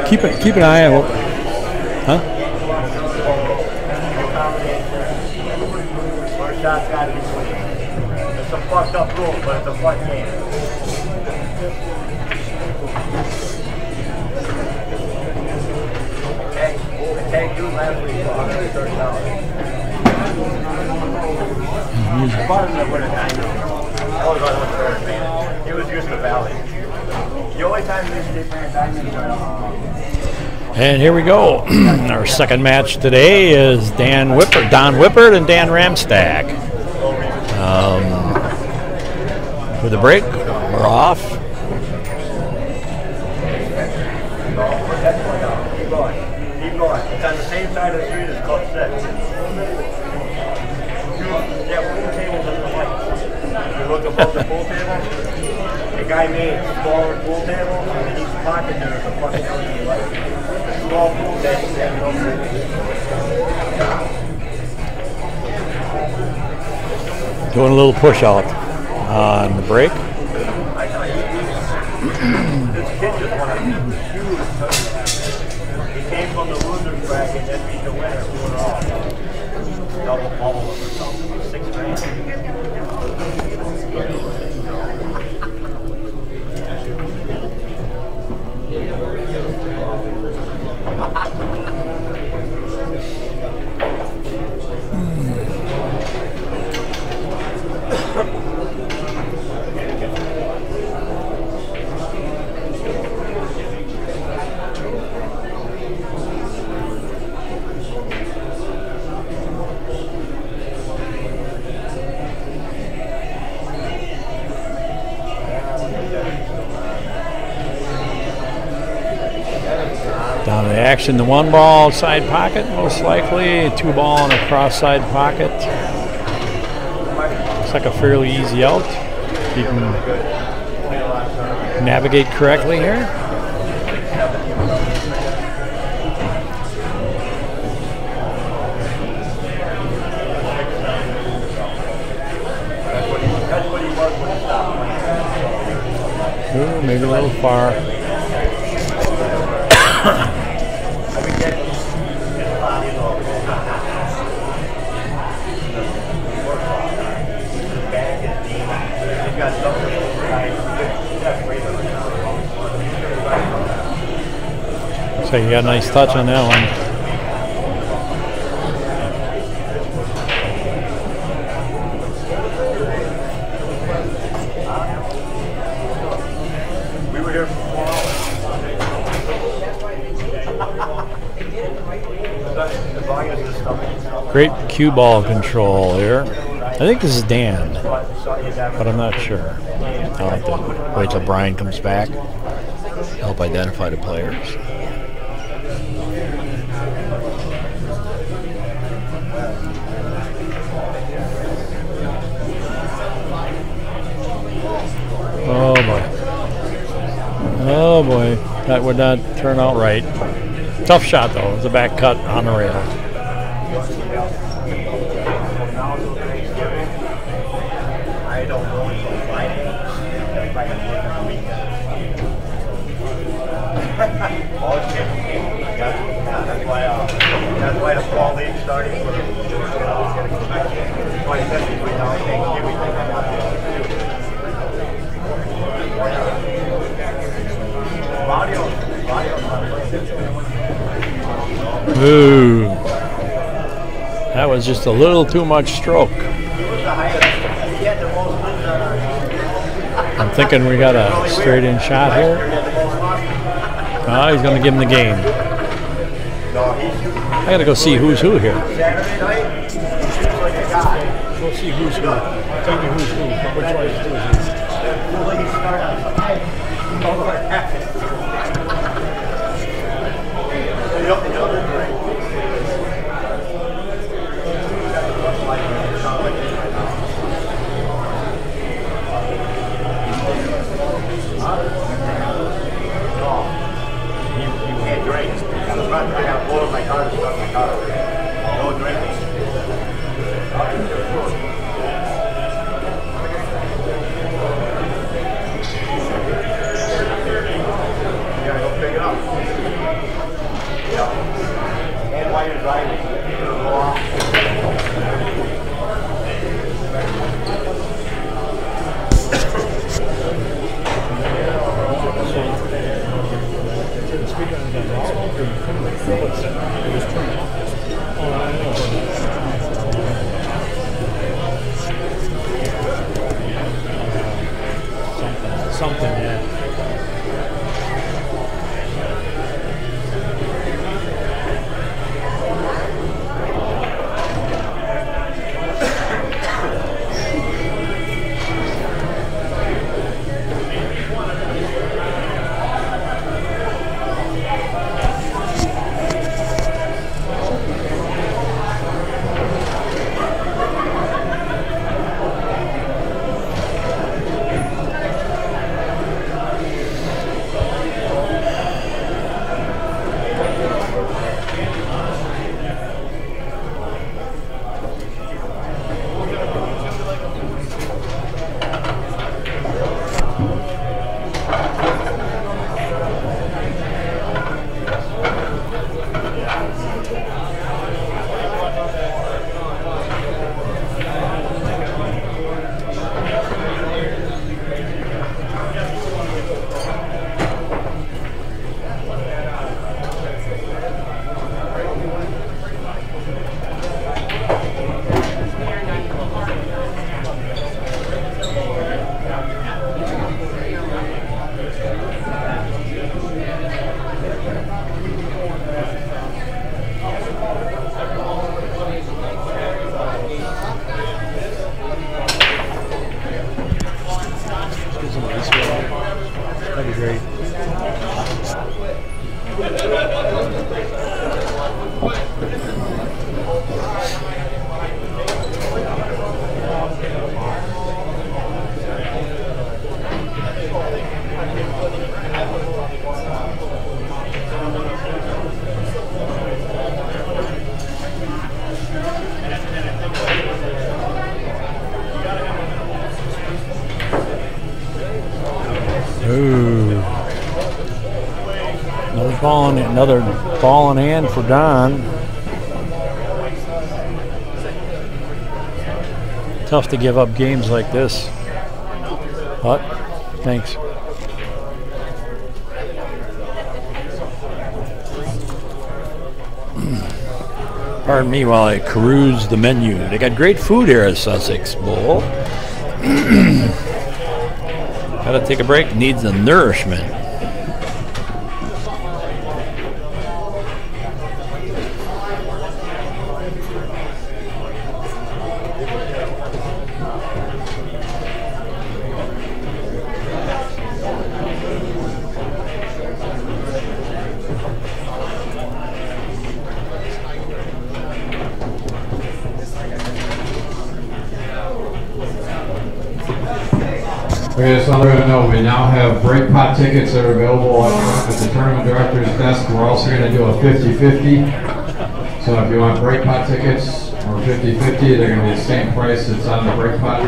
Keep an eye on. Huh? First shot's got to be clean. It's a fucked up rule, but it's a fun game. I tagged you last week for $130. I bought him that would have died. I was on the third, man. He was used to Valley. The only time this did man diamonds are And here we go. Our second match today is Don Wippert and Dan Ramstack. With a break, we're off. Keep going. Keep going. It's on the same side of the street as Club 6. Yeah, pool tables in the lights. You look above the pool table, the guy made a smaller pool table, and in each pocket there's a fucking LED light. Small pool table, yeah, no freaking. Doing a little push out on the break. I tell you, this kid just won a huge tournament. He came from the loser's bracket and then beat the winner, who were all double bubble or something, 6 grand. Down to the action, the 1 ball side pocket, most likely. 2 ball in a cross side pocket. Looks like a fairly easy out. You can navigate correctly here. Ooh, maybe a little far. So you got a nice touch on that one. Great cue ball control here. I think this is Dan, but I'm not sure. I'll have to wait till Brian comes back. Help identify the players. Oh boy. Oh boy. That would not turn out right. Tough shot though. It was a back cut on the rail. I don't know until Friday. If I can work on the weekend. That's why the fall league starting for Ooh. That was just a little too much stroke. I'm thinking we got a straight in shot here. Oh, he's going to give him the game. I got to go see who's who here. Go see who's who. Tell me who's who. Which one is who? I got all of my cars stuck in my car. No drinking. You gotta go pick it up. Something, yeah. That'd be great. Ooh. Another ball in hand for Don. Tough to give up games like this. But thanks. Pardon me while I peruse the menu. They got great food here at Sussex Bowl. Gotta take a break, needs the nourishment. Okay, just let everyone know we now have break pot tickets that are available at the tournament director's desk. We're also going to do a 50-50. So if you want break pot tickets or 50-50, they're going to be the same price. It's on the break pot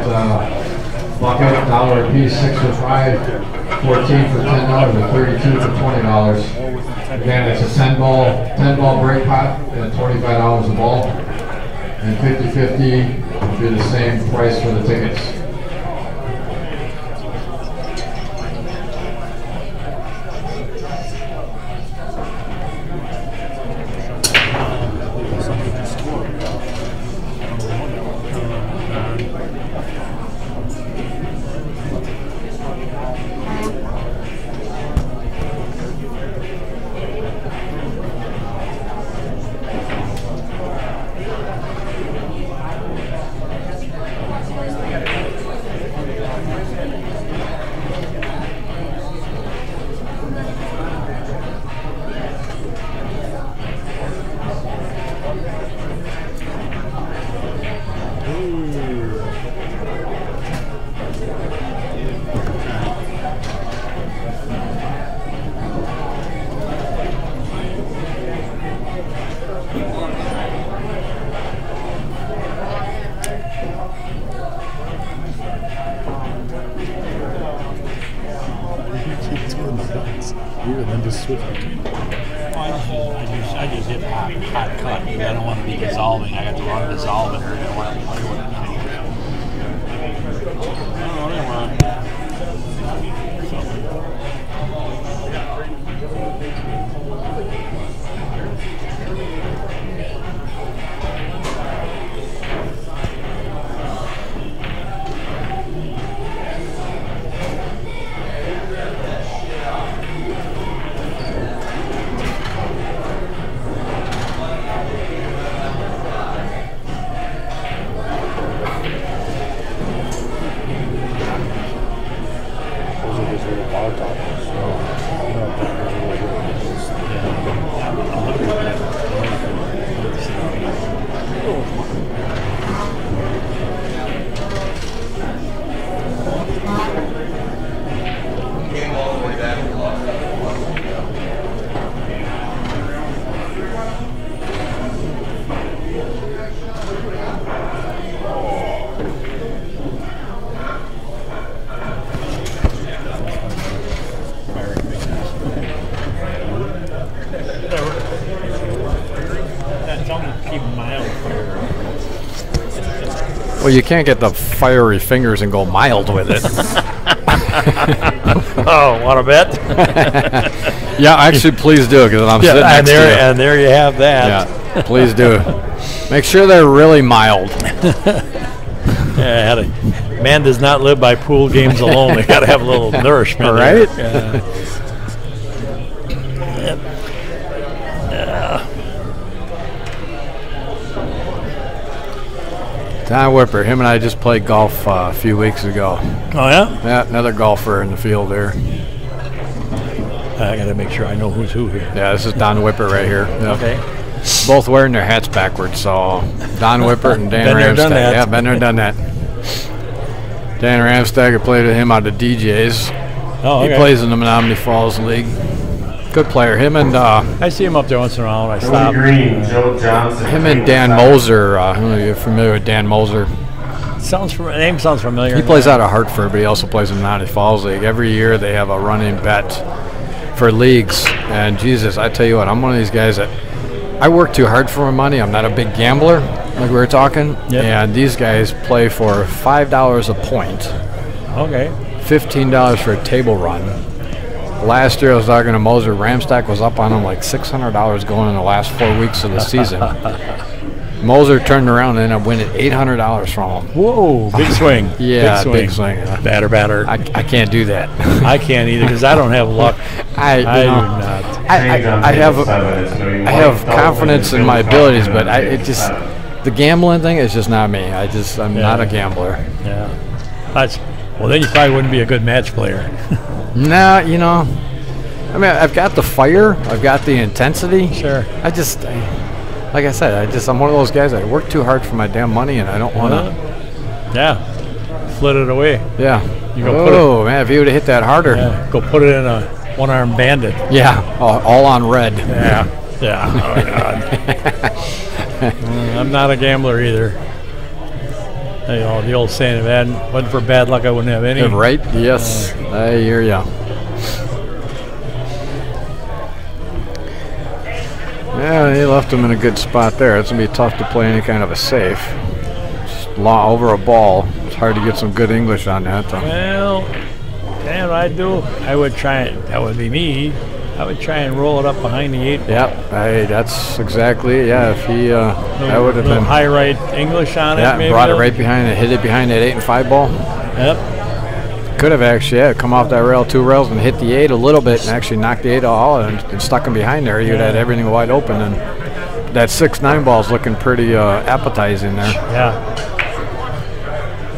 bucket, $1 a piece, 6 for $5, 14 for $10, and 32 for $20. Again, it's a 10-ball break pot at $25 a ball, and 50-50 will be the same price for the tickets. I just hit hot cut because I don't want to be dissolving. I got the wrong dissolvent or I don't want to play with it. Well, you can't get the fiery fingers and go mild with it. Oh, want to bet? Yeah, actually, please do, because I'm sitting next to you. And there you have that. Yeah, please do. Make sure they're really mild. Yeah, man does not live by pool games alone. They got to have a little nourishment, right? Yeah. Don Wippert, him and I just played golf a few weeks ago. Oh, yeah? Yeah, another golfer in the field there. I got to make sure I know who's who here. Yeah, this is Don Wippert right here. Yep. Okay. Both wearing their hats backwards, so Don Wippert and Dan Been there, done Ramstack. that. Yeah, been there, done that. Dan Ramstack, I played with him out of DJs. Oh, okay. He plays in the Menominee Falls League. Good player. Him and I see him up there once in a while. I stop. Green, Joe Johnson. him and Dan Moser. I don't know if you're familiar with Dan Moser. Name sounds familiar. He plays out of Hartford, but he also plays in the Menominee Falls League. Every year they have a running bet for leagues. And Jesus, I tell you what, I'm one of these guys that I work too hard for my money. I'm not a big gambler, like we were talking. Yep. And these guys play for $5 a point. Okay. $15 for a table run. Last year I was talking to Moser. Ramstack was up on him like $600 going in the last 4 weeks of the season. Moser turned around and ended up winning $800 from him. Whoa, big swing. Yeah, big swing. Batter. I can't do that. I can't either because I don't have luck. I do not. I have confidence in my abilities, but the gambling thing is just not me. I'm not a gambler. Yeah. Well, then you probably wouldn't be a good match player. No, I mean, I've got the fire, I've got the intensity. Sure. Like I said, I'm one of those guys. I work too hard for my damn money, and I don't want to. Yeah. Flit it away. Yeah. You go man, if you would have hit that harder. Yeah, go put it in a one-armed bandit. Yeah, all on red. Yeah. Yeah. Oh, God. I'm not a gambler either. The old saying, if it wasn't for bad luck, I wouldn't have any. Right? Yes. I hear ya. Yeah, he left him in a good spot there. It's going to be tough to play any kind of a safe. Just over a ball. It's hard to get some good English on that. Well, damn, I would try it. That would be me. I would try and roll it up behind the 8 ball. Yep, that's exactly it. Yeah, if he, that would have been high right English on it. Yeah, maybe brought it right behind it, hit it behind that 8 and 5 ball. Yep. Could have actually come off that rail, 2 rails, and hit the 8 a little bit, and actually knocked the 8 all and stuck him behind there. You'd had everything wide open, and that 6-9 ball is looking pretty appetizing there. Yeah.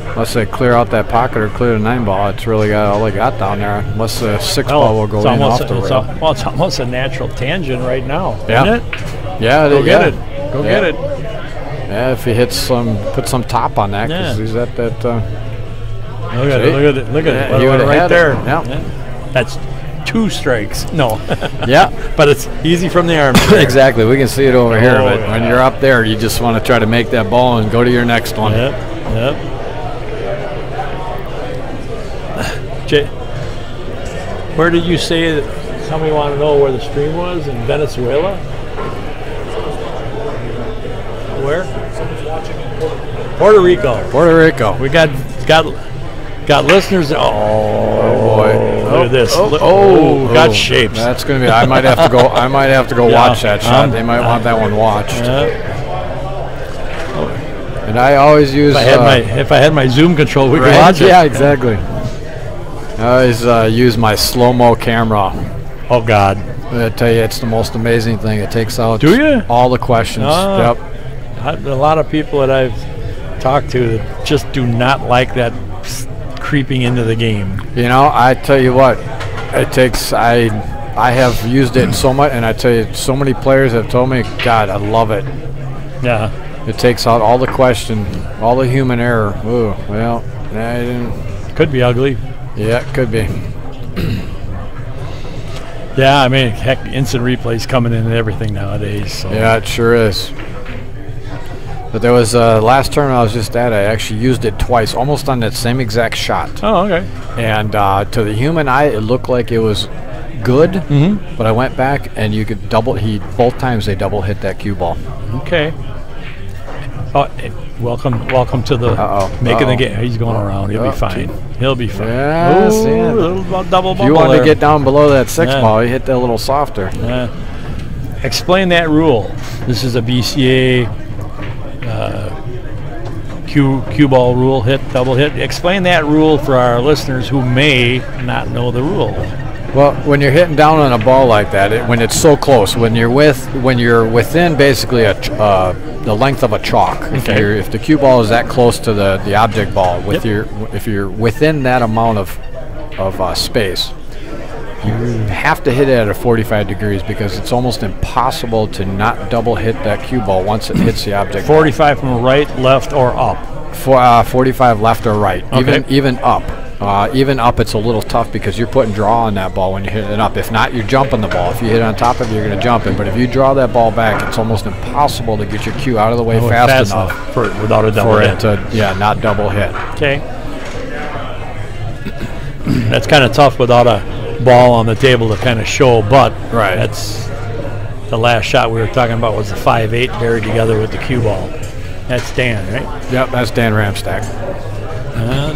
Unless they clear out that pocket or clear the 9 ball, it's really got all they got down there. Unless the 6 ball will go in off the rail. It's almost a natural tangent right now, yeah. isn't it? Yeah, Go get it. Go get it. Yeah, if he hits put some top on that, because he's at that. Look at it. Look at it. Right there. Yeah. That's 2 strikes. No. Yeah. But it's easy from the arm. Exactly. We can see it over here. But when you're up there, you just want to try to make that ball and go to your next one. Yep. Where did you say that somebody wanted to know where the stream was in Venezuela? Where? Puerto Rico. Puerto Rico. We got listeners. Oh boy! Look at this. Got shapes. That's gonna be. I might have to go. Watch that shot. They might want that one watched. And I always use. If I had my Zoom control, we could watch it. Yeah, exactly. I always use my slow-mo camera. Oh God! I tell you, it's the most amazing thing. It takes out all the questions. Yep. A lot of people that I've talked to that just do not like that creeping into the game. I tell you what, it takes. I have used it so much, and I tell you, so many players have told me, God, I love it. Yeah. It takes out all the question, all the human error. Ooh, well, I didn't. Could be ugly. Yeah, it could be. Yeah, I mean, heck, instant replays coming in and everything nowadays. So. Yeah, it sure is. But there was last tournament I was just at, I actually used it twice, almost on that same exact shot. Oh, okay. And to the human eye, it looked like it was good, but I went back and you could both times they double hit that cue ball. Okay. Oh, Welcome to the making the game. He's going around. He'll be fine. He'll be fine. Yes, Ooh, yeah. little double bubble. If you want there. to get down below that 6 ball, you hit that a little softer. Explain that rule. This is a BCA cue ball rule, hit, double hit. Explain that rule for our listeners who may not know the rule. Well, when you're hitting down on a ball like that, when it's so close, when you're within basically the length of a chalk. Okay. If the cue ball is that close to the object ball, if you're within that amount of space, you have to hit it at 45 degrees because it's almost impossible to not double hit that cue ball once it hits the object. 45 from right, left, or up. 45 left or right. Okay. Even up. Even up, it's a little tough because you're putting draw on that ball when you hit it up. If not, you're jumping the ball. If you hit it on top of it, you're going to jump it. But if you draw that ball back, it's almost impossible to get your cue out of the way fast enough without a double hit. For it to, not double hit. Okay. That's kind of tough without a ball on the table to kind of show, but that's the last shot we were talking about was the 5-8 buried together with the cue ball. That's Dan, right? Yep, that's Dan Ramstack.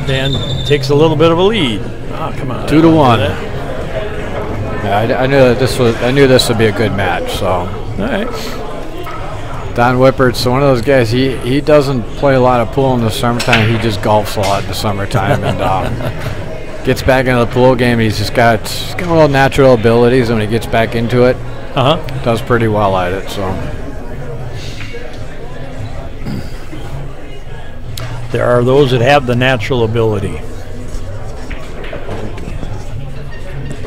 Dan takes a little bit of a lead. Oh, come on. 2-1. Yeah, I knew this would be a good match. So. All right. Don Wippert's one of those guys. He doesn't play a lot of pool in the summertime. He just golfs a lot in the summertime and gets back into the pool game. He's got a little natural abilities, and when he gets back into it, does pretty well at it. So. There are those that have the natural ability.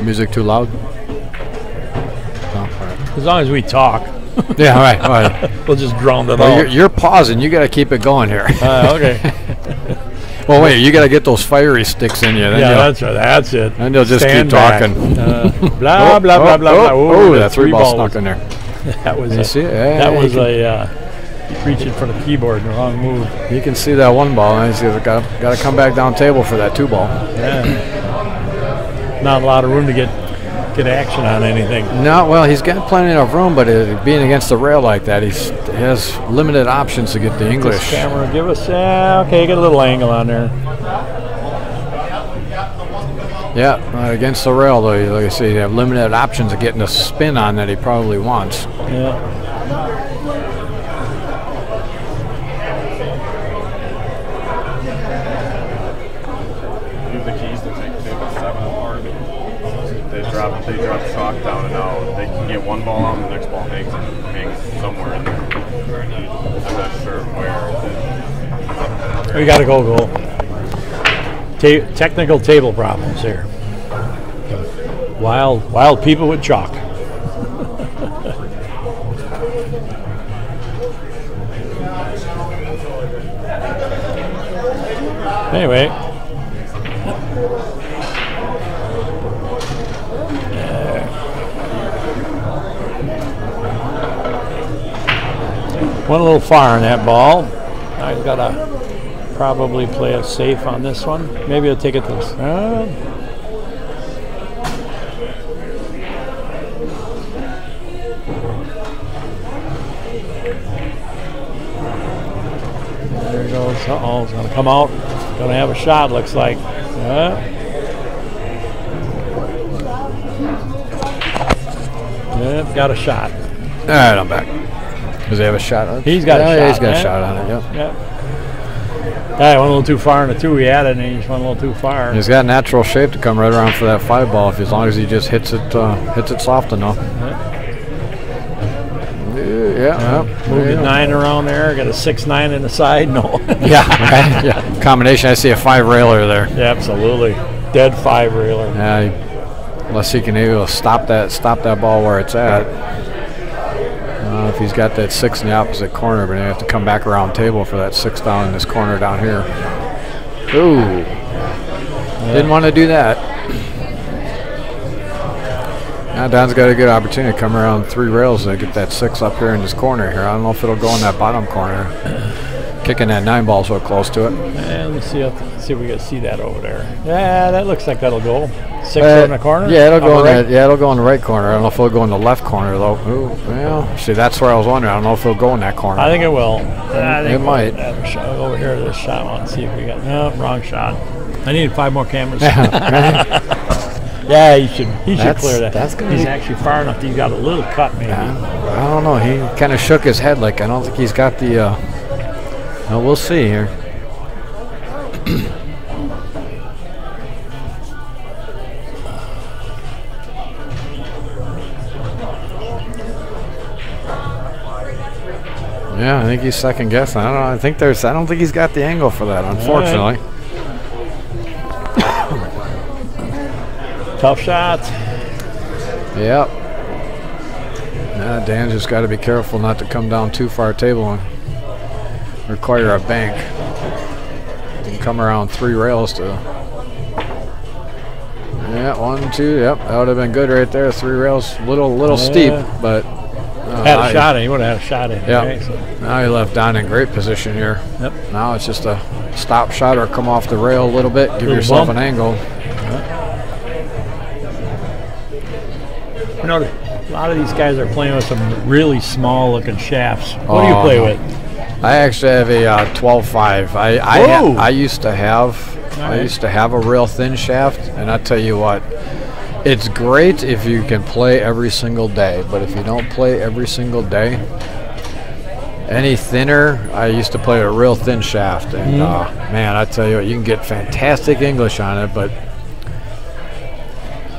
Music too loud? As long as we talk. Yeah, all right. We'll just drown it well, out. You're pausing. You got to keep it going here. Okay. Well, wait. You got to get those fiery sticks in you. Then that's right. That's it. And you'll just Stand keep talking. Blah, blah, blah, blah, blah. Oh, that 3 ball snuck in there. That was reaching for the keyboard, the wrong move. You can see that 1 ball. He's got to come back down table for that 2 ball. Yeah. Not a lot of room to get action on anything. No, well, he's got plenty of room, but being against the rail like that, he has limited options to get the English. This camera, give us, okay, get a little angle on there. Yeah, against the rail, though, like I say, you have limited options of getting the spin on that he probably wants. Yeah. They drop the chalk down, and now they can get 1 ball out, and the next ball hangs somewhere in there. I'm not sure where. We got to go. Technical table problems here. Wild people with chalk. Anyway. Went a little far on that ball. I've got to probably play it safe on this one. Maybe I'll take it this. There he goes. Uh-oh, it's going to come out. Going to have a shot, looks like. Yep, got a shot. All right, I'm back. Does he have a shot on it? He's got a shot. He's got a shot on it, yep. Yeah, went a little too far in the 2 he had it, and he just went a little too far. He's got natural shape to come right around for that 5 ball as long as he just hits it soft enough. Moved a 9 around there, got a 6-9 in the side, no. Yeah. Combination, I see a 5 railer there. Yeah, absolutely. Dead 5 railer. Yeah, unless he can able to stop that ball where it's at. If he's got that 6 in the opposite corner, but he have to come back around table for that 6 down in this corner down here. Ooh. Didn't want to do that. Now Don's got a good opportunity to come around 3 rails and get that 6 up here in this corner here. I don't know if it'll go in that bottom corner. kicking that 9-ball so close to it. And let's see if we can see that over there. Yeah, that looks like that'll go. 6 in the corner. Yeah, it'll go in right. that. Yeah, it'll go in the right corner. I don't know if it'll go in the left corner though. Ooh, well, see, that's where I was wondering. I don't know if it'll go in that corner. I think it will. I think it might. Over here to this shot one. See if we got. No, wrong shot. I needed 5 more cameras. Yeah, he should clear that. He's actually far enough that he got a little cut, maybe. I don't know. He kind of shook his head like I don't think he's got the. No, we'll see here. Yeah, I think he's second guessing. I don't know. I don't think he's got the angle for that, unfortunately. Tough shot. Yep. Nah, Dan's just got to be careful not to come down too far table and require a bank. You can come around 3 rails to. Yeah, 1, 2. Yep, that would have been good right there. 3 rails, little steep, but. Had a shot in. He would have had a shot in. Yeah. Right? So. Now he left Don in great position here. Yep. Now it's just a stop shot or come off the rail a little bit, give yourself an angle. You know, a lot of these guys are playing with some really small looking shafts. What do you play with? I actually have a 12.5. I used to have a real thin shaft, and I tell you what, it's great if you can play every single day, but if you don't play every single day, any thinner, I used to play a real thin shaft, and man, I tell you what, you can get fantastic English on it, but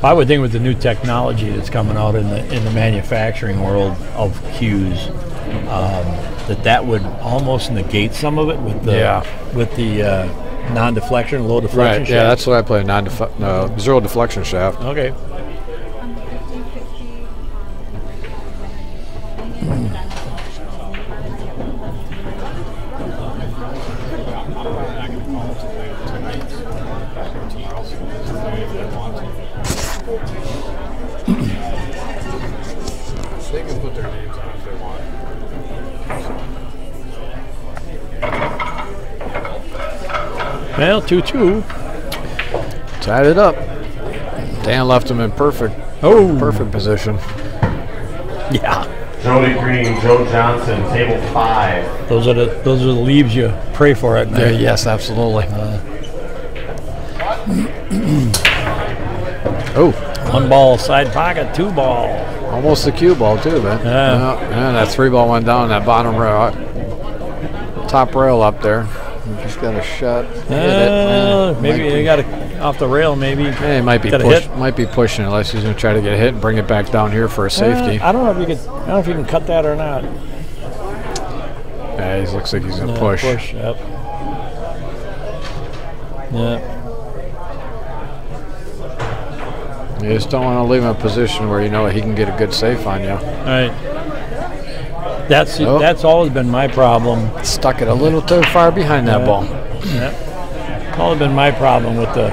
I would think with the new technology that's coming out in the manufacturing world of cues, that would almost negate some of it with the non-deflection, low deflection shaft. Yeah, that's what I play, zero deflection shaft. Okay. They can put their names on if they want. Well, 2-2. Tied it up. Dan left him in perfect position. Yeah. Jody Green, Joe Johnson, table 5. Those are the leaves you pray for at night. Yes, absolutely. One ball side pocket, 2 ball. Almost a cue ball too, man. And that 3 ball went down that bottom rail, top rail up there. You just got a shot. Maybe they got it off the rail. Maybe it might be pushing unless he's going to try to get a hit and bring it back down here for a safety. I don't know if you can cut that or not. Yeah, he looks like he's going to push. Yep. Yeah. You just don't want to leave him in a position where you know he can get a good safe on you. All right. That's always been my problem. Stuck it a little too far behind that ball. Yeah. Always been my problem with the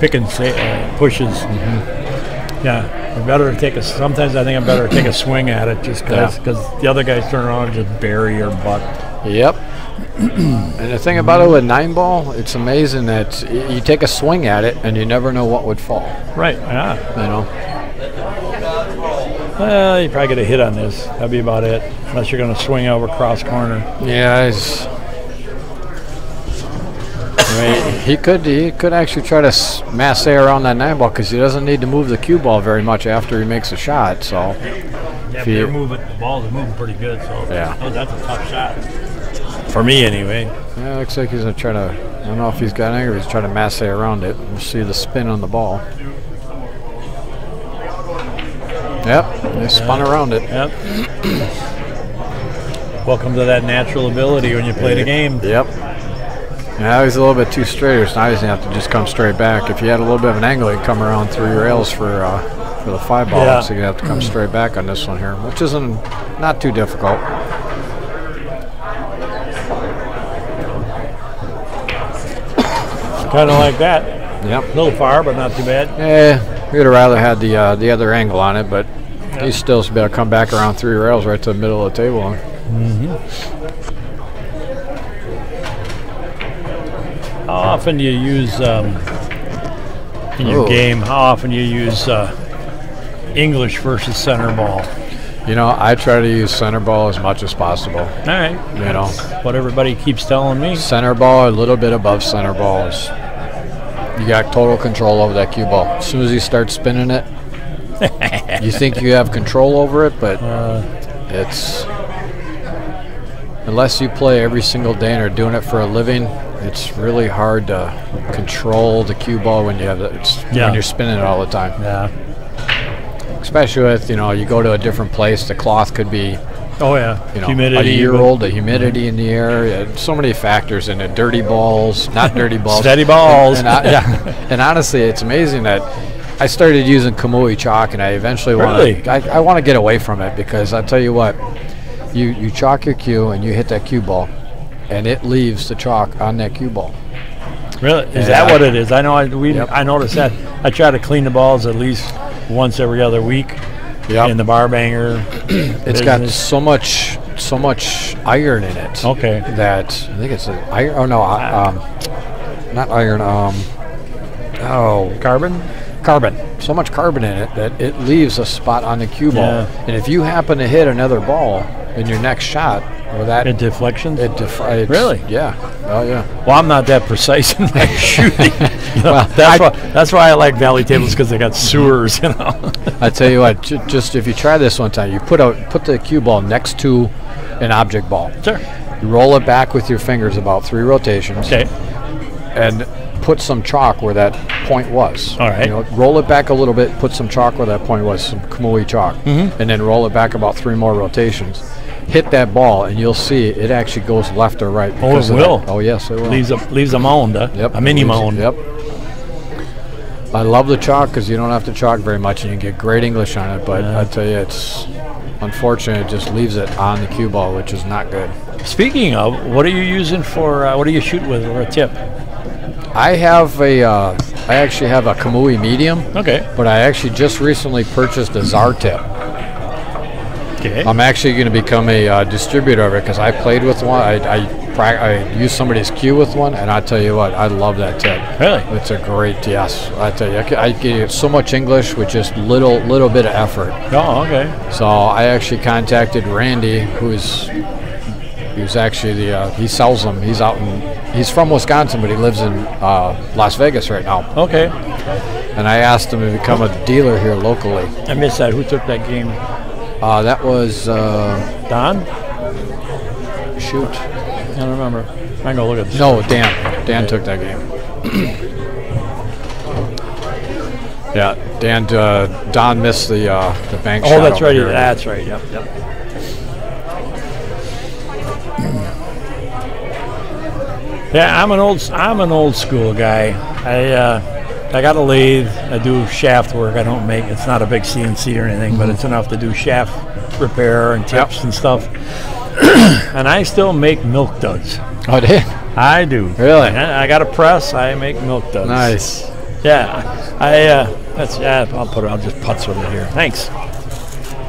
pick and pushes. Yeah. Sometimes I think I'm better to take a swing at it just because the other guys turn around and just bury your butt. Yep. And the thing about it with 9-ball, it's amazing that you take a swing at it and you never know what would fall. Right. Yeah. You know. Well, you probably get a hit on this. That'd be about it. Unless you're going to swing over cross corner. Yeah. He could actually try to masse around that 9-ball because he doesn't need to move the cue ball very much after he makes a shot. So. Yeah, the balls are moving pretty good. So yeah. That's a tough shot. For me, anyway. Yeah, it looks like he's going to try to, I don't know if he's got any or he's trying to masse around it. We'll see the spin on the ball. Yep, they spun around it. Yep. Welcome to that natural ability when you play the game. Yep. Now he's a little bit too straight, so now he's going to have to just come straight back. If he had a little bit of an angle, he'd come around 3 rails for the 5-ball. Yeah. So you're going to have to come straight back on this one here, which isn't not too difficult. Kind of like that. Yep. A little far, but not too bad. Yeah, we'd have rather had the other angle on it, but he still should be able to come back around 3 rails right to the middle of the table. How often do you use in your game? How often do you use English versus center ball? You know, I try to use center ball as much as possible. All right. You know, what everybody keeps telling me. Center ball, a little bit above center ball is you got total control over that cue ball. As soon as you start spinning it, you think you have control over it, but it's unless you play every single day and are doing it for a living, it's really hard to control the cue ball when you have it. When you're spinning it all the time. Yeah. Especially with, you know, you go to a different place, the cloth could be, oh yeah, you know, humidity, a year old, the humidity in the air, so many factors in it. Dirty balls, not dirty balls, steady balls. And honestly, it's amazing that I started using Kamui chalk, and I eventually I want to get away from it, because I tell you what, you chalk your cue and you hit that cue ball, and it leaves the chalk on that cue ball. Really? Is that what it is? I know. I noticed that. I try to clean the balls at least once every other week. In the bar banger. It's got so much iron in it. Okay. That I think it's iron. Oh no, not iron. Carbon. Carbon. So much carbon in it that it leaves a spot on the cue ball. Yeah. And if you happen to hit another ball in your next shot, or that deflections. Really? Yeah. Oh yeah. Well, I'm not that precise in my shooting. Well, that's why I like valley tables, because they got sewers. You know. I tell you what, just if you try this one time, you put the cue ball next to an object ball. Sure. You roll it back with your fingers about 3 rotations. Okay. And put some chalk where that point was. All right. You know, roll it back a little bit, put some chalk where that point was, some Kamui chalk, and then roll it back about 3 more rotations. Hit that ball, and you'll see it actually goes left or right. Oh, it will. Oh, yes, it will. Leaves a mound. Yep. A mini mound. Yep. I love the chalk because you don't have to chalk very much, and you get great English on it. But I tell you, it's unfortunate. It just leaves it on the cue ball, which is not good. Speaking of, what are you using for? What do you shoot with for a tip? I actually have a Kamui medium. Okay. But I actually just recently purchased a Czar tip. Okay. I'm actually going to become a distributor of it, because I played with one. I used somebody's cue with one, and I tell you what, I love that tip. Really? It's a great, yes. I tell you, I get so much English with just little bit of effort. Oh, okay. So I actually contacted Randy, who's actually he sells them. He's from Wisconsin, but he lives in Las Vegas right now. Okay. And I asked him to become a dealer here locally. I missed that. Who took that game? That was Don? Shoot. I don't remember. I can go look at this. No, Dan. Dan took that game. Yeah, Don missed the bank shot. Oh, that's right. Here. That's right. Yep. Yeah, I'm an old school guy. I got a lathe. I do shaft work. I don't make. It's not a big CNC or anything, but it's enough to do shaft repair and tips and stuff. And I still make milk duds. Oh, did? I do. Really? I got a press. I make milk duds. Nice. Yeah. I'll just putz with it here. Thanks.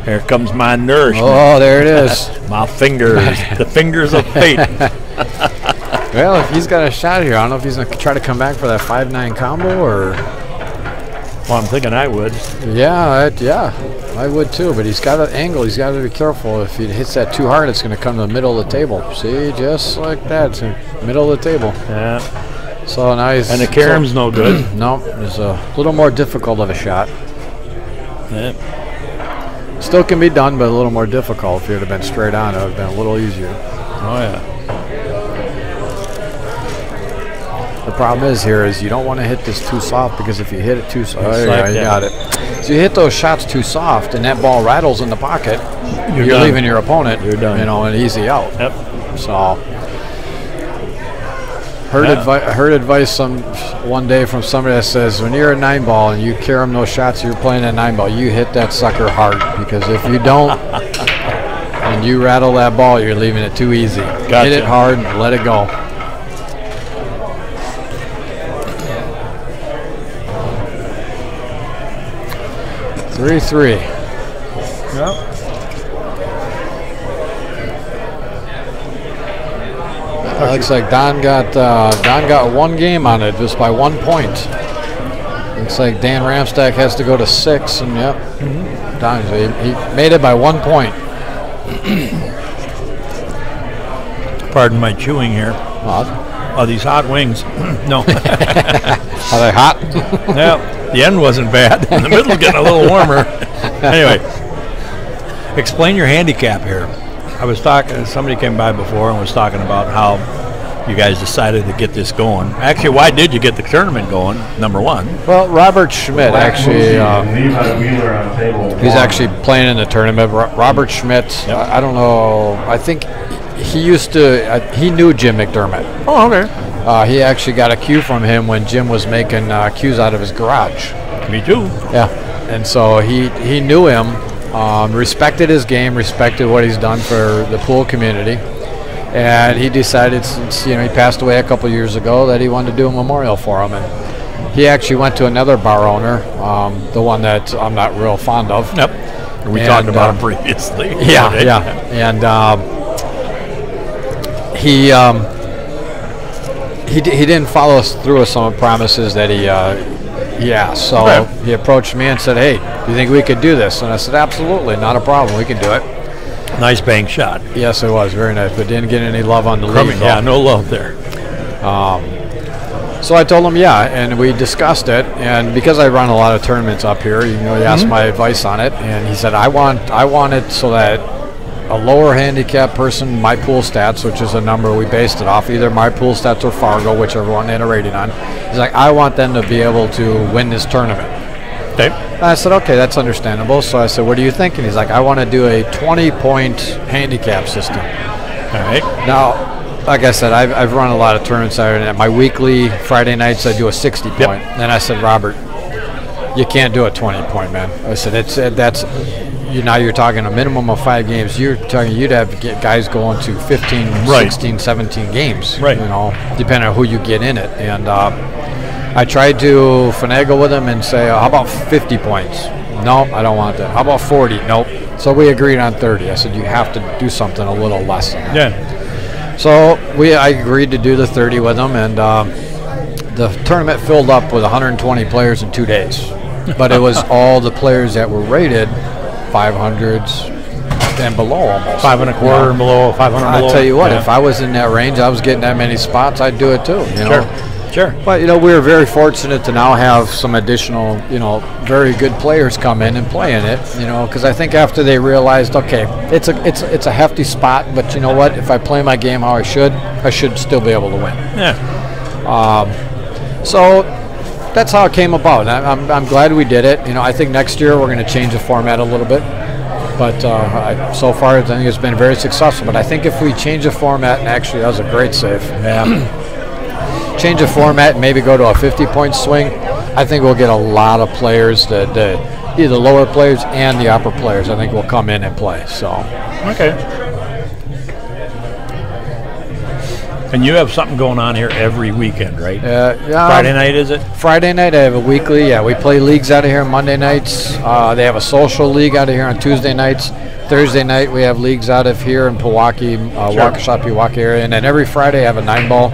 Here comes my nourishment. Oh, there it is. My fingers. The fingers of fate. Well, if he's got a shot here, I don't know if he's going to try to come back for that 5-9 combo, or... Well, I'm thinking I would. Yeah, I would too, but he's got an angle. He's got to be careful. If he hits that too hard, it's going to come to the middle of the table. See, just like that. It's in the middle of the table. Yeah. So nice. And the caram's no good. No, it's a little more difficult of a shot. Yeah. Still can be done, but a little more difficult. If it would have been straight on, it would have been a little easier. Oh, yeah. The problem is you don't want to hit this too soft, because if you hit it too soft, you got it. So you hit those shots too soft, and that ball rattles in the pocket, you're leaving your opponent, you're done. An easy out. Yep. So heard advice one day from somebody that says, when you're a 9-ball and you carom those shots, you're playing a 9-ball, you hit that sucker hard, because if you don't and you rattle that ball, you're leaving it too easy. Gotcha. Hit it hard and let it go. Three. Yep. Looks like Don got one game on it just by 1 point. Looks like Dan Ramstack has to go to 6, and yep, Don he made it by 1 point. Pardon my chewing here. Oh, these hot wings. No. Are they hot? Yeah, the end wasn't bad. In the middle getting a little warmer. Anyway, explain your handicap here. I was talking, somebody came by before and was talking about how you guys decided to get this going. Actually, why did you get the tournament going, number one? Well, Robert Schmidt actually, he's actually playing in the tournament. Robert Schmidt, I don't know, I think he he knew Jim McDermott. Oh, okay. He actually got a cue from him when Jim was making cues out of his garage. Me too. Yeah, and so he knew him, respected his game, respected what he's done for the pool community, and he decided, since he passed away a couple years ago, that he wanted to do a memorial for him. And he actually went to another bar owner, the one that I'm not real fond of. Yep. We talked about him previously. Yeah, yeah, and he didn't follow us through with some of the promises that he asked. So he approached me and said, "Hey, do you think we could do this?" And I said, "Absolutely, not a problem. We can do it." Nice bank shot. Yes, it was very nice, but didn't get any love on the lead. Yeah, no love there. So I told him, yeah, and we discussed it. And because I run a lot of tournaments up here, he asked my advice on it, and he said, I want it so that a lower handicap person, my pool stats, which is a number we based it off, either my pool stats or Fargo, whichever one they had a rating on. He's like, I want them to be able to win this tournament. Okay. And I said, okay, that's understandable. So I said, what are you thinking? He's like, I want to do a 20-point handicap system. All right. Now, like I said, I've run a lot of tournaments Saturday night. My weekly Friday nights, I do a 60-point. Yep. And I said, Robert, you can't do a 20-point, man. I said, now you're talking a minimum of 5 games. You'd have to get guys going to 15, 16, 17 games. Right. Depending on who you get in it. And I tried to finagle with him and say, how about 50 points? No, I don't want that. How about 40? Nope. So we agreed on 30. I said, you have to do something a little less than that. Yeah. So I agreed to do the 30 with him, and the tournament filled up with 120 players in 2 days. But it was all the players that were rated 500s and below almost. 5 1/4 and below, 500 below. I'll tell you what, if I was in that range, I was getting that many spots, I'd do it too. Sure. But we were very fortunate to now have some additional, very good players come in and play in it. Because I think after they realized, okay, it's a hefty spot, but you know what? If I play my game how I should still be able to win. Yeah. So that's how it came about. And I'm glad we did it. I think next year we're going to change the format a little bit. But so far, I think it's been very successful. But I think if we change the format, and actually that was a great save. Yeah. Change the format and maybe go to a 50-point swing, I think we'll get a lot of players, either lower players and the upper players, I think will come in and play. So. Okay. And you have something going on here every weekend, right? Friday night, is it? Friday night, I have a weekly. Yeah, we play leagues out of here on Monday nights. They have a social league out of here on Tuesday nights. Thursday night, we have leagues out of here in Pewaukee, Waukesha, Pewaukee area. And then every Friday, I have a 9-ball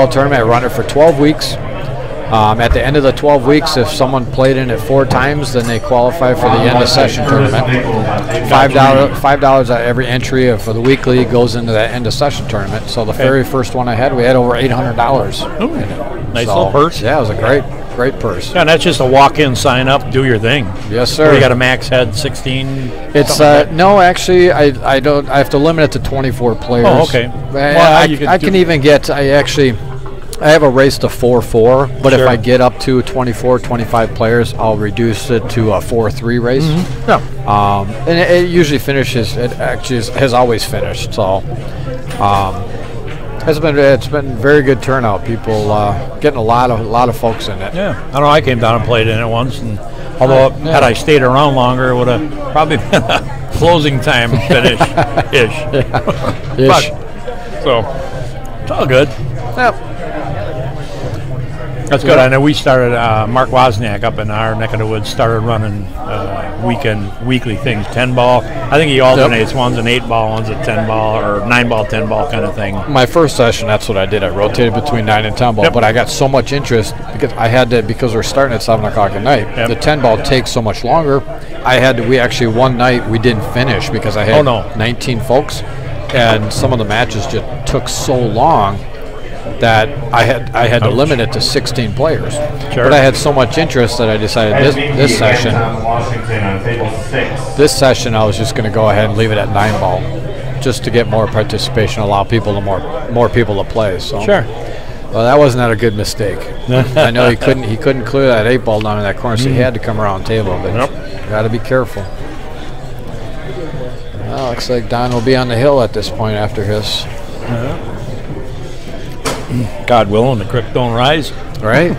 tournament. I run it for 12 weeks. At the end of the 12 weeks, if someone played in it 4 times, then they qualify for the end of session tournament. $5 at every entry for the weekly goes into that end of session tournament. So the very first one I had, we had over $800 in it. Nice little purse. Yeah, it was a great purse. Yeah, and that's just a walk-in, sign up, do your thing. Yes, sir. You got a max head 16. It's no, actually, I don't. I have to limit it to 24 players. Oh, okay. I can even get. I have a race to 4-4, but if I get up to 24, 25 players, I'll reduce it to a 4-3 race. Mm-hmm. Yeah. And it usually finishes. It actually has always finished. So. It's been very good turnout. People getting a lot of folks in it. Yeah, I know. I came down and played in it once, and although had I stayed around longer, it would have probably been a closing time finish ish. Ish. So it's all good. Yep. That's good. I know we started, Mark Wozniak up in our neck of the woods started running weekly things, 10-ball. I think he alternates. One's an 8-ball, one's a 10-ball, or 9-ball, 10-ball kind of thing. My first session, that's what I did. I rotated between 9 and 10-ball, but I got so much interest because I had to, because we're starting at 7 o'clock at night. The 10-ball takes so much longer. We actually, one night, we didn't finish because I had 19 folks, and some of the matches just took so long that I had to limit it to 16 players. But I had so much interest that I decided this session I was just going to go ahead and leave it at 9-ball, just to get more participation, allow people to more people to play. So well, that wasn't a good mistake. I know he couldn't clear that 8-ball down in that corner, so he had to come around the table. But got to be careful. Well, looks like Don will be on the hill at this point after his. God willing, the creek don't rise. Right?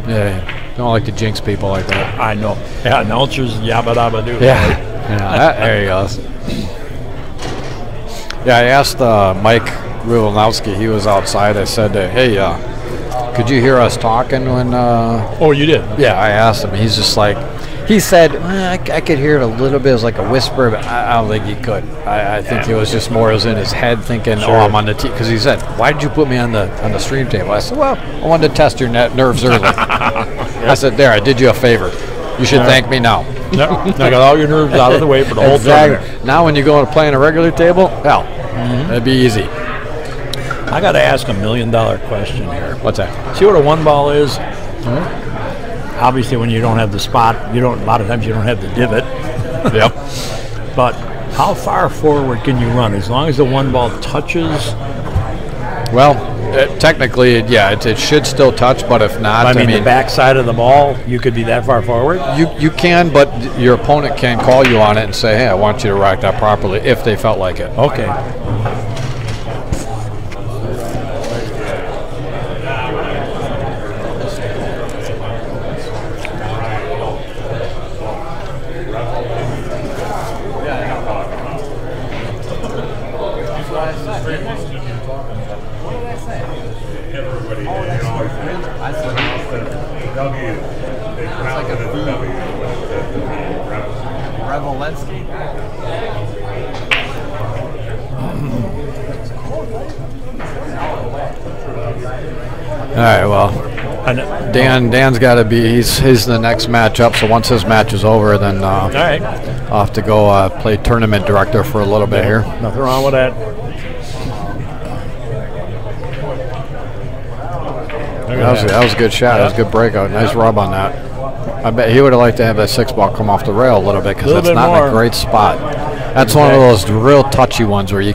Yeah. Don't like to jinx people like that. I know. Yeah, announcers, yabba dabba do. Yeah. There he goes. Yeah, I asked Mike Rivolnowski. He was outside. I said, hey, could you hear us talking when... Oh, you did? Yeah, I asked him. He's just like... He said, I could hear it a little bit. It was like a whisper, but I don't think he could. I think it was just more it was in his head thinking, I'm on the team. Because he said, why did you put me on the stream table? I said, well, I wanted to test your nerves early. I said, there, I did you a favor. You should thank me now. I got all your nerves out of the way for the whole time. Now when you go and play on a regular table, hell, that'd be easy. I got to ask $1 million question here. What's that? See what a 1-ball is? Obviously, when you don't have the spot, a lot of times you don't have the divot. Yep. But how far forward can you run? As long as the 1-ball touches? Well, technically, it should still touch, but if not, I mean, the back side of the ball, you could be that far forward? You can, but your opponent can call you on it and say, hey, I want you to rack that properly, if they felt like it. Okay. All right, well, Dan's got to be, he's the next matchup, so once his match is over, then I'll have to go play tournament director for a little bit here. Nothing wrong with that. That was a good shot. That was a good breakout. Nice rub on that. I bet he would have liked to have that 6-ball come off the rail a little bit because that's not in a great spot. That's one of those real touchy ones where you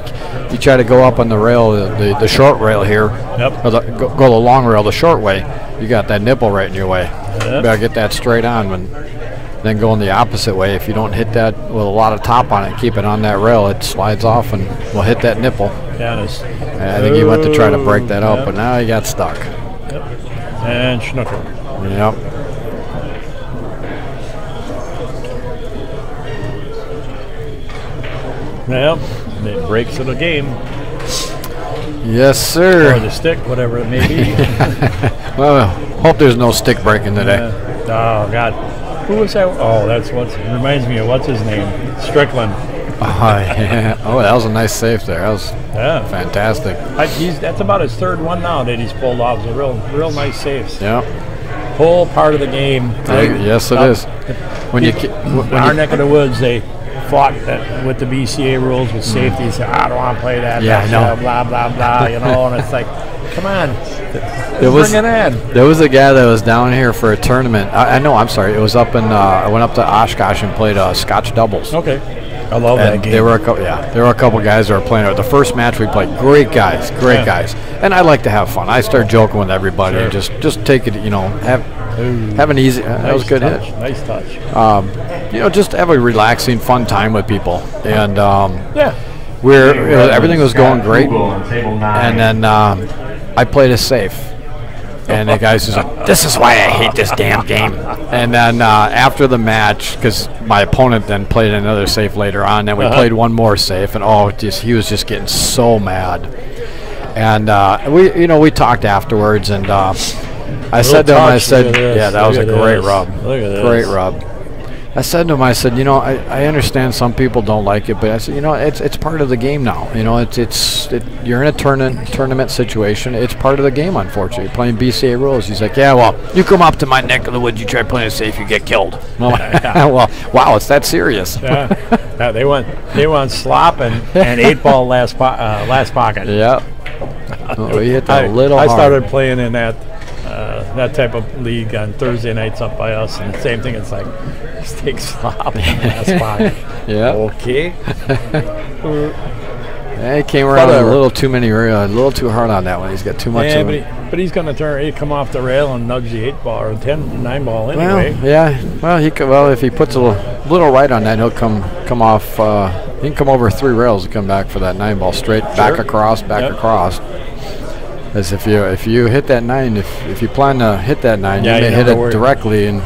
try to go up on the rail, the short rail here, or go the long rail the short way. You got that nipple right in your way. You better get that straight on, then going the opposite way. If you don't hit that with a lot of top on it and keep it on that rail, it slides off and will hit that nipple. Yeah, I think he went to try to break that up, but now he got stuck. And schnooker. Yep. Well, it breaks of the game. Yes, sir. Or the stick, whatever it may be. Well, hope there's no stick breaking today. Oh, God. Who was that? Oh, it reminds me of what's his name? Strickland. Yeah. Oh, that was a nice save there. That was fantastic. That's about his third one now that he's pulled off. It's a real nice saves. Yeah. Whole part of the game. Yes, it is. When our neck of the woods, they fought with the BCA rules with safety. Said, I don't want to play that. Yeah, I know. Blah, blah, blah, and it's like, come on. There was a guy that was down here for a tournament. I'm sorry. It was up in, I went up to Oshkosh and played Scotch doubles. Okay. I love that game. There were a couple guys that were playing it. The first match we played, great guys. And I like to have fun. I start joking with everybody and just take it, have an easy. That was a good hit. Nice touch. Just have a relaxing, fun time with people. And everything was going great. And then I played it safe. And the guy says, this is why I hate this damn game. And then after the match, because my opponent then played another safe later on, and we played one more safe, and he was just getting so mad. And we talked afterwards, and I said to him, I touch, said, look at this, yeah, that was a look at great this. rub. Look at this. Great rub. I said to him, I said, you know, I understand some people don't like it, but I said, you know, it's part of the game now. You know, you're in a tournament situation. It's part of the game, unfortunately. You're playing BCA rules. He's like, yeah, well, you come up to my neck of the woods, you try playing it safe, you get killed. Well, well, wow, it's that serious. Yeah. They went slop and 8-ball last pocket. Yeah. Oh, he hit that a little I hard. started playing in that type of league on Thursday nights up by us, and the same thing. It's like steak slop in the last pocket. Yeah. Okay. Yeah, he came around a little too hard on that one. He's got too much. Yeah, but he's going to come off the rail and nudge the 8-ball or 9-ball anyway. Well, yeah. Well, he could. Well, if he puts a little right on that, he'll come off. He can come over 3 rails and come back for that 9-ball straight, back across. As if you hit that 9, if you plan to hit that 9, you may hit it directly and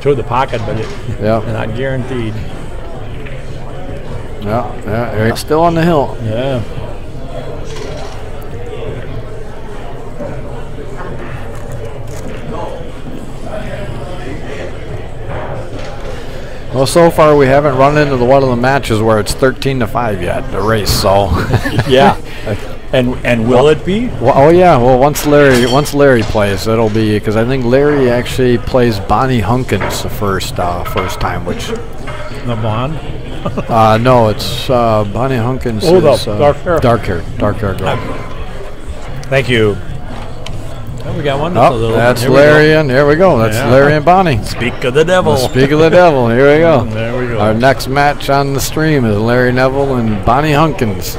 through the pocket, but not guaranteed. Yeah, still on the hill. Yeah. Well, so far we haven't run into one of the matches where it's 13-5 yet, the race. So yeah. And will it be? Well, oh yeah. Well, once Larry plays, it'll be, because I think Larry actually plays Bonnie Hunkins the first time, which. The blonde? No, it's Bonnie Hunkins. Oh, is, dark hair. Dark hair girl. Thank you. Oh, we got one. Oh, that's Larry, and here we go. That's Larry and Bonnie. Speak of the devil. Speak of the devil. Here we go. There we go. Our next match on the stream is Larry Neville and Bonnie Hunkins.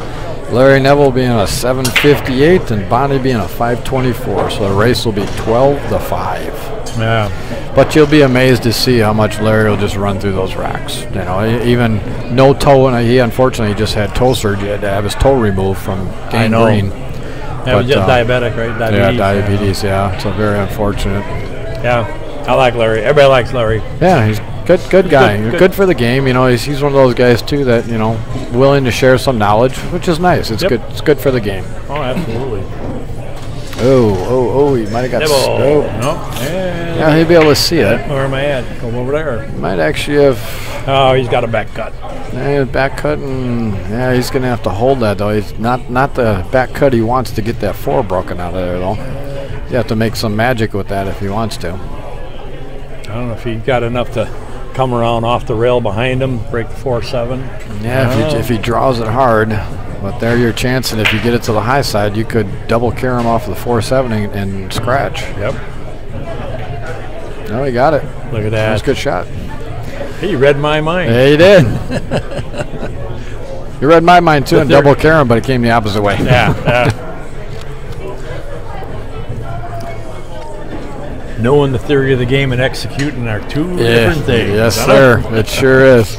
Larry Neville being a 7:58 and Bonnie being a 5:24. So the race will be 12-5. Yeah. But you'll be amazed to see how much Larry will just run through those racks. You know, even no toe, and he unfortunately just had toe surgery. He had to have his toe removed from gangrene. That was just diabetic, right? Diabetes. Yeah, diabetes. Yeah, so very unfortunate. Yeah, I like Larry. Everybody likes Larry. Yeah, he's good guy. Good for the game. You know, he's one of those guys too that, you know, willing to share some knowledge, which is nice. It's good. It's good for the game. Oh, absolutely. Oh, he might have got Nope. Yeah, he'll be able to see it. Where am I at? Go over there. Might actually have. Oh, he's got a back cut. Yeah, back cut, and yeah, he's gonna have to hold that though. He's not the back cut he wants to get that 4 broken out of there though. You have to make some magic with that if he wants to. I don't know if he got enough to come around off the rail behind him, break the 4-7. Yeah, if he draws it hard. But there your chance, and if you get it to the high side, you could double carry him off the 4-7 and scratch. Yep. No, he got it. Look at that. That was a good shot. He read my mind. Yeah, he did. You read my mind too, and double carry him, but it came the opposite way. Yeah. Knowing the theory of the game and executing are two different things. Yes, sir. It sure is.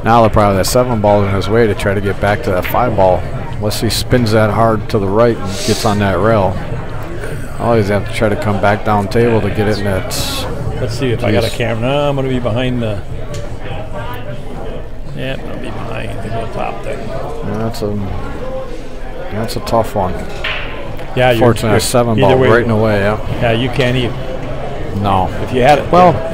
Now they'll probably have that 7-ball in his way to try to get back to that 5-ball. Unless he spins that hard to the right and gets on that rail. Always have to try to come back down table to get it in that. Let's see if I got a camera. No, I'm going to be behind the. Yeah, I'll be behind the top there. That's a tough one. Yeah, fortunately, a 7-ball right in the way. Yeah. Yeah, you can't even. No. If you had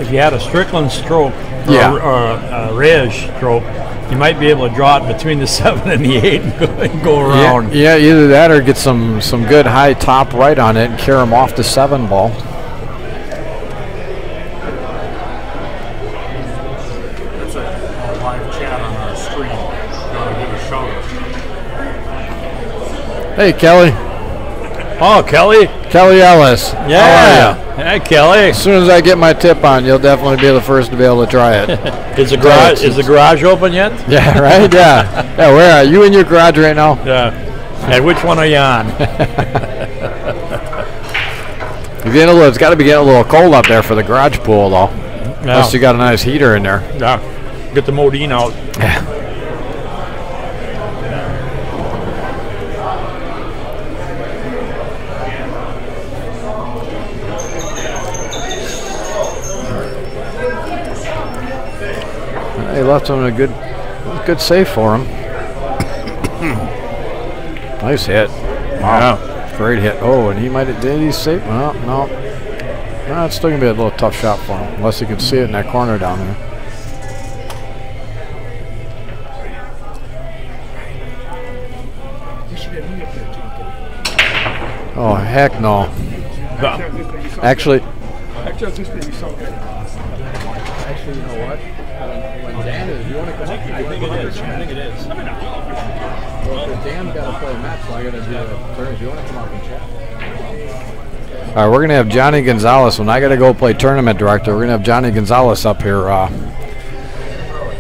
if you had a Strickland stroke or a Reg stroke, you might be able to draw it between the 7 and the 8 and go around. Yeah, either that or get some good high top right on it and carry him off the 7-ball. That's a live chat on our stream. Going to give a shout out. Hey, Kelly. Oh, Kelly. Kelly Ellis. Yeah. How are you? Hey, Kelly. As soon as I get my tip on, you'll definitely be the first to be able to try it. Is the garage open yet? Yeah, right? Yeah. Yeah, where are you in your garage right now? Yeah. And which one are you on? It's got to be getting a little cold up there for the garage pool, though. Yeah. Unless you got a nice heater in there. Yeah. Get the Modine out. Yeah. They left him a good save for him. Nice hit. Wow. Great hit. Oh, and he might have, did he save? Well, no. No, it's still going to be a little tough shot for him, unless he can see it in that corner down there. Oh, heck no. Actually, Actually, you know what? When Dan is, you want to come up? I think it is. Well, if Dan's got to play match, so I got to do the turns. You want to come up and chat? all right, we're going to have Johnny Gonzalez. When I got to go play tournament director, we're going to have Johnny Gonzalez up here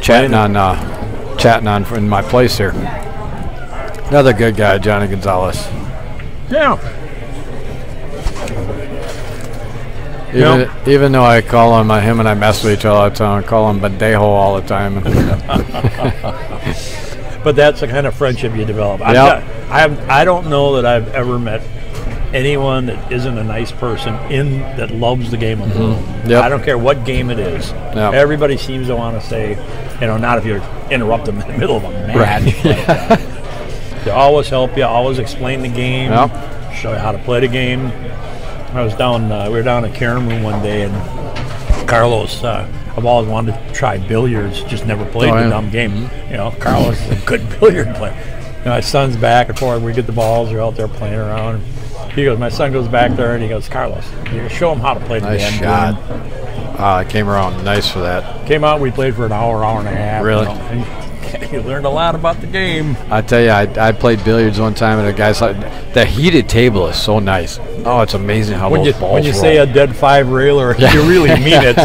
chatting on in my place here. Another good guy, Johnny Gonzalez. Yeah. Even though I call him, him and I mess with each other all the time, I call him Bandejo all the time. But that's the kind of friendship you develop. Yep. I don't know that I've ever met anyone that isn't a nice person that loves the game of pool. Yep. I don't care what game it is. Yep. Everybody seems to want to say, not if you interrupt them in the middle of a match. Right. But, they always help you, always explain the game, Yep. show you how to play the game. I was down, we were down at Karen Room one day, and Carlos, I've always wanted to try billiards, just never played the dumb game. Carlos is a good billiard player. My son's back and forth, we get the balls, they're out there playing around. He goes, my son goes back there and he goes, Carlos, you show him how to play the Nice damn shot. game. I came around nice for that. Came out, we played for an hour and a half. Really? And you learned a lot about the game. I tell you, I played billiards one time, and the guy's like, the heated table is so nice. Oh, it's amazing how those balls when you roll. say a dead 5 railer, you really mean it.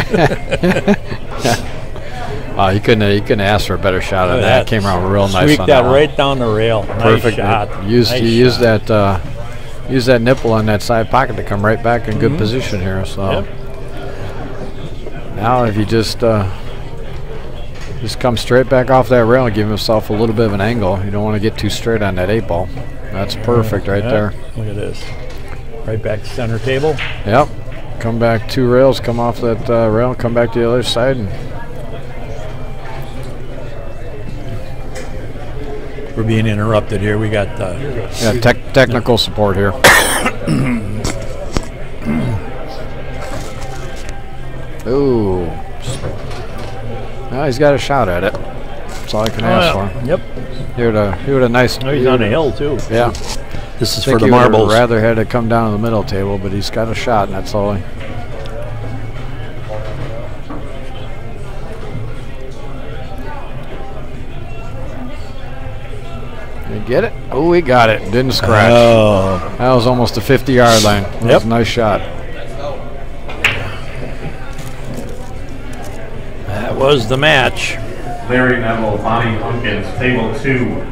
He couldn't ask for a better shot of that. Came around real nice Sweep on that that right down the rail. Perfect Nice shot. Use that nipple on that side pocket to come right back in good position here. So now if you just come straight back off that rail and give yourself a little bit of an angle. You don't want to get too straight on that 8 ball. That's perfect right there. Look at this. Right back to center table. Yep. Come back 2 rails, come off that rail, come back to the other side. And we're being interrupted here. We got technical support here. Ooh. Well, he's got a shot at it. That's all I can ask for. Yep. He would a nice. Oh, he's on a hill too. Yeah. This is I think for the he would have marbles. rather had to come down to the middle table, but he's got a shot, and that's all. You get it? Oh, we got it. Didn't scratch. Oh. That was almost a 50-yard line. That was a nice shot. That was the match. Larry Neville, Bonnie Hunkins, table 2.